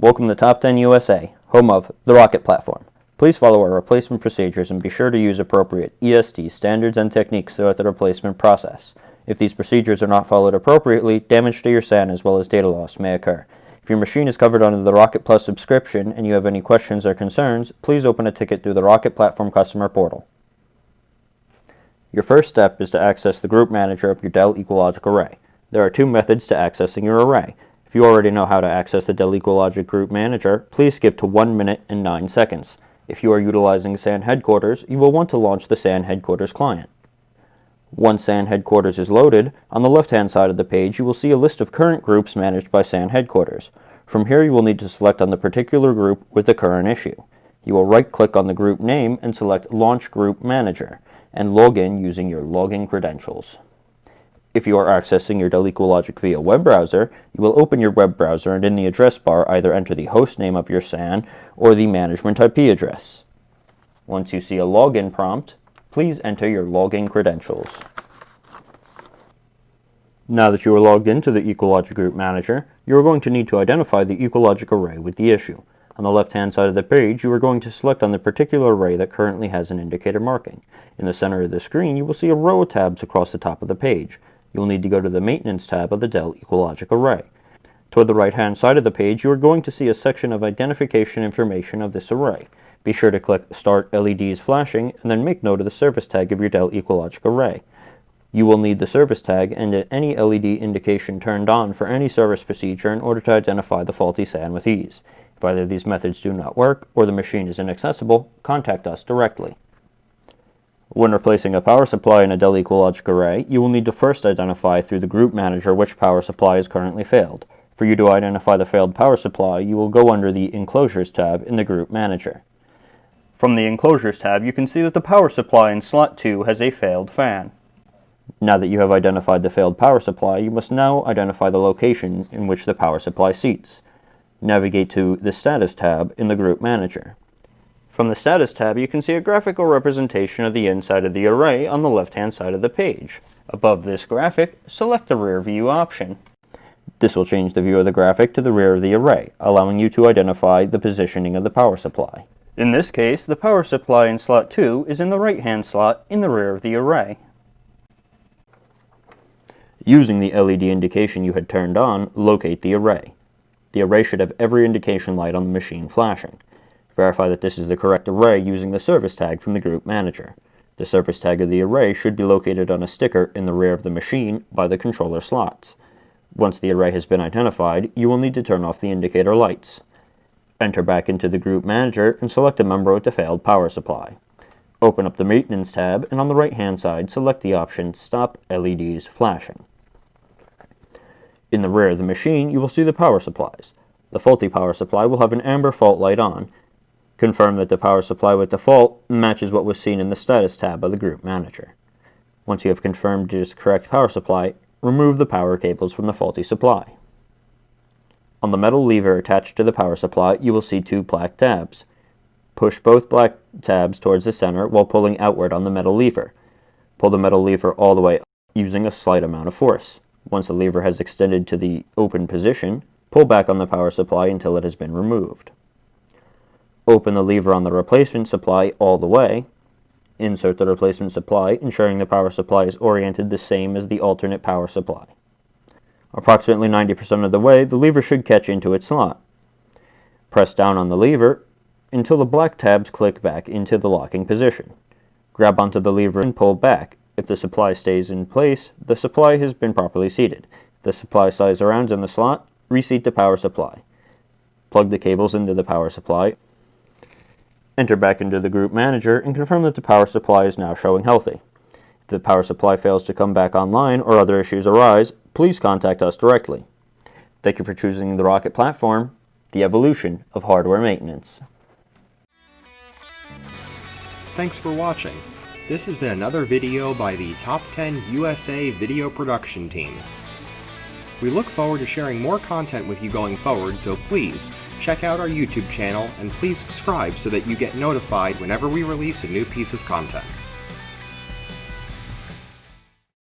Welcome to Top 10 USA, home of the Rocket Platform. Please follow our replacement procedures and be sure to use appropriate ESD standards and techniques throughout the replacement process. If these procedures are not followed appropriately, damage to your SAN as well as data loss may occur. If your machine is covered under the Rocket Plus subscription and you have any questions or concerns, please open a ticket through the Rocket Platform customer portal. Your first step is to access the group manager of your Dell EqualLogic array. There are two methods to accessing your array. If you already know how to access the Dell EqualLogic Group Manager, please skip to 1 minute and 9 seconds. If you are utilizing SAN Headquarters, you will want to launch the SAN Headquarters client. Once SAN Headquarters is loaded, on the left-hand side of the page you will see a list of current groups managed by SAN Headquarters. From here you will need to select on the particular group with the current issue. You will right-click on the group name and select Launch Group Manager, and log in using your login credentials. If you are accessing your Dell EqualLogic via web browser, you will open your web browser and in the address bar either enter the host name of your SAN or the management IP address. Once you see a login prompt, please enter your login credentials. Now that you are logged into the EqualLogic Group Manager, you are going to need to identify the EqualLogic array with the issue. On the left-hand side of the page, you are going to select on the particular array that currently has an indicator marking. In the center of the screen, you will see a row of tabs across the top of the page. You will need to go to the Maintenance tab of the Dell EqualLogic array. Toward the right-hand side of the page, you are going to see a section of identification information of this array. Be sure to click Start LEDs Flashing and then make note of the service tag of your Dell EqualLogic array. You will need the service tag and any LED indication turned on for any service procedure in order to identify the faulty SAN with ease. If either of these methods do not work or the machine is inaccessible, contact us directly. When replacing a power supply in a Dell EqualLogic array, you will need to first identify through the group manager which power supply is currently failed. For you to identify the failed power supply, you will go under the Enclosures tab in the group manager. From the Enclosures tab, you can see that the power supply in slot 2 has a failed fan. Now that you have identified the failed power supply, you must now identify the location in which the power supply seats. Navigate to the Status tab in the group manager. From the Status tab, you can see a graphical representation of the inside of the array on the left-hand side of the page. Above this graphic, select the Rear View option. This will change the view of the graphic to the rear of the array, allowing you to identify the positioning of the power supply. In this case, the power supply in slot 2 is in the right-hand slot in the rear of the array. Using the LED indication you had turned on, locate the array. The array should have every indication light on the machine flashing. Verify that this is the correct array using the service tag from the group manager. The service tag of the array should be located on a sticker in the rear of the machine by the controller slots. Once the array has been identified, you will need to turn off the indicator lights. Enter back into the group manager and select a member with the failed power supply. Open up the Maintenance tab and on the right-hand side, select the option Stop LEDs Flashing. In the rear of the machine, you will see the power supplies. The faulty power supply will have an amber fault light on. Confirm that the power supply with the fault matches what was seen in the Status tab of the Group Manager. Once you have confirmed it is the correct power supply, remove the power cables from the faulty supply. On the metal lever attached to the power supply, you will see two black tabs. Push both black tabs towards the center while pulling outward on the metal lever. Pull the metal lever all the way up using a slight amount of force. Once the lever has extended to the open position, pull back on the power supply until it has been removed. Open the lever on the replacement supply all the way. Insert the replacement supply, ensuring the power supply is oriented the same as the alternate power supply. Approximately 90% of the way, the lever should catch into its slot. Press down on the lever until the black tabs click back into the locking position. Grab onto the lever and pull back. If the supply stays in place, the supply has been properly seated. If the supply size around in the slot, reseat the power supply. Plug the cables into the power supply. Enter back into the group manager and confirm that the power supply is now showing healthy. If the power supply fails to come back online or other issues arise, please contact us directly. Thank you for choosing the Rocket Platform, the evolution of hardware maintenance. Thanks for watching. This has been another video by the Top 10 USA video production team. We look forward to sharing more content with you going forward, so please check out our YouTube channel and please subscribe so that you get notified whenever we release a new piece of content.